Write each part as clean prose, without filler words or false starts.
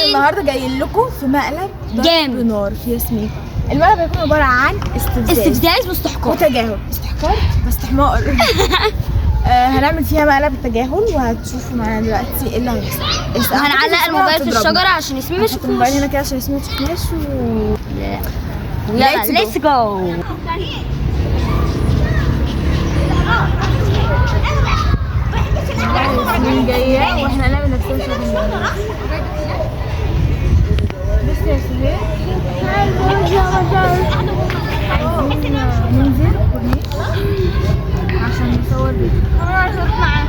النهارده جايين لكم في مقلب جامد نار في ياسمين. المقلب هيكون عباره عن استفزاز واستحقاق وتجاهل. استحقاق واستحمار. هنعمل فيها مقلب التجاهل وهتشوفوا معانا دلوقتي ايه اللي هيحصل. هنعلق الموبايل في الشجره عشان ياسمين ما تشوفوش. يشوفوش. الموبايل هنا كده عشان ياسمين ما تشوفناش يلا ليتس جو. ياسمين جايه واحنا هنعمل نفسنا شغل. بص يا سهير، عايزين ننزل كورنيش عشان نصور فيديو. انا عايزه اروح معاه.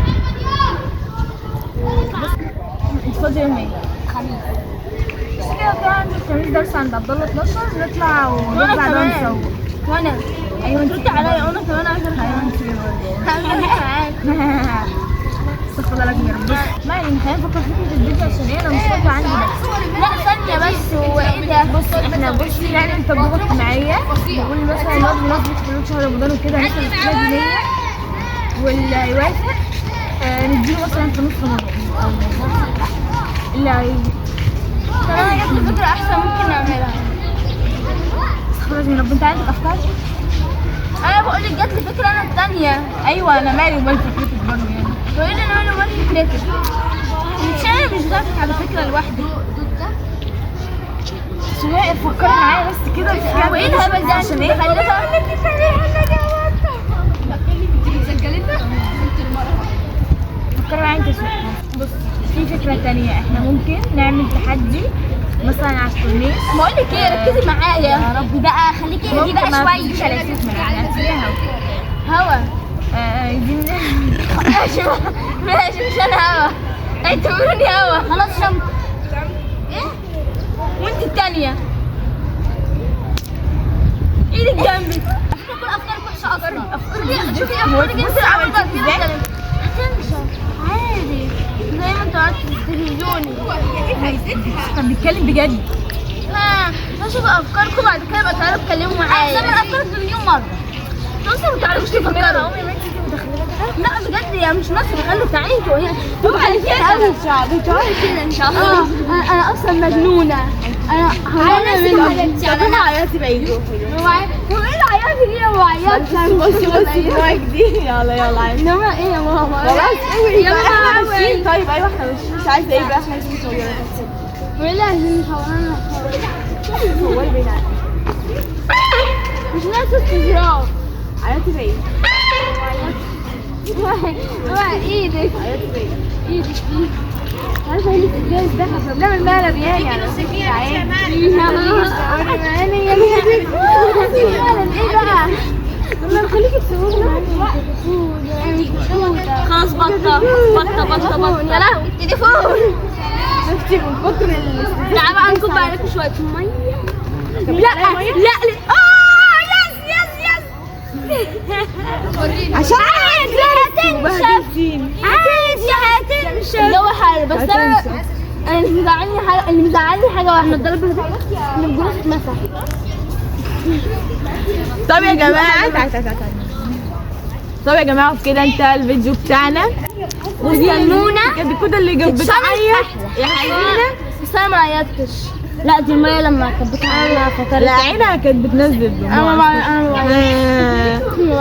انت فاضيه يوم ايه؟ خميس. بس كده كده عندي الخميس درس عند عبد الله 12 نطلع ونروح بعدها نصور. وانا ايوه انت ردي عليا انا كمان عايزه اروح ايوه معاك. انت برضه. معاك. استغفر الله العظيم يا رب. ما يعني خلينا نفكر في فكره الفيديو عشان ايه انا مش فاكره عندي بس. لا ثانيه بس، هو ايه ده؟ بص احنا بصي نعمل تجربه اجتماعيه، نقول مثلا النهارده بمناسبه خلود شهر رمضان وكده هنسال الفئه الدينيه واللي هيوافق نديله مثلا في نص رمضان اللي هيجي. طب انا جات لي فكره احسن ممكن نعملها. استغفر الله رب. انت عندك افكار؟ انا بقول لك جات لي فكره انا الثانيه. ايوه انا مالي ومال فكرتك برضه يعني. بقول لي انا مال فكرتك. مش بتاعتك على فكره لوحدك. شوية فكري معايا بس كده. هو ايه الهبل ده؟ عشان ايه؟ فكري معايا انت شوية. بص في فكرة تانية، احنا ممكن نعمل تحدي مثلا على الكورنيش. بقول لك ايه، ركزي معايا يا ربي بقى، خليكي اهدي بقى شويه. هوا عايزين ماشي مش انا هوا، انتوا بتقولوني هوا. خلاص شمت. ايه؟ وانت الثانيه ايدك جنبي. كل افكارك وحشه اصلا. شوفي افكارك انت عملتها ازاي. هتنشر عادي زي ما انتوا قعدتوا تستفزوني. احنا بنتكلم بجد. هشوف افكاركم بعد كده بقى تعالوا اتكلموا معايا. احسن من افكارك بمليون مره. انتوا ما تعرفوش تفكروا. عمري ما انت متخيله. لا بجد يا مش ناس بيخلوا تعينتوا هي مخلفين قوي. بتقعدي كده ان شاء الله. انا اصلا مجنونه. انا انا عيطتي بعيد. هو ايه العياط دي؟ لو عيطت بصي المايك دي. يلا عايز. انما ايه يا ماما؟ خلاص قوي. يا ماما ماشيين. طيب ايوه احنا مش عايزه ايه بقى؟ احنا عايزين نصور. ولا عايزين نصورنا. صوري بينا. مش ناس استجراب. عيطتي بعيد. اوعى ايدك. عيطتي بعيد. ايدك عارفه هي الجهاز ده احنا بنعمل مقلب يعني. ايه بقى؟ لما نخليكي تصورنا. خلاص بطة يا لهوي التليفون. شفتي من كتر تعالى بقى نكب عليكم شوية مية. لا عشان عادي هتنشف. الجو حر بس انا اللي مزعلني حاجة واحدة. الضرب اللي الجلوس اتمسح. طب يا جماعة طب يا جماعة كده انتهى الفيديو بتاعنا. واستنونا كده اللي بتعيط يا حبيبنا. بس انا ما عيطتش. لا دي المية لما كانت بتعمل فطرت. لا عينها كانت بتنزل. انا ما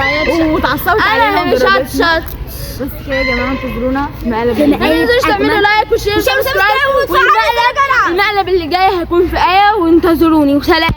عيطتش. واتعصبت عليهم. انا شط. بس كده يا جماعة انتظرونا في مقلب. ما تنسوش تعملوا لايك وشير وسبسكرايب. والمقلب اللي جاي هيكون في آية وانتظروني وسلام.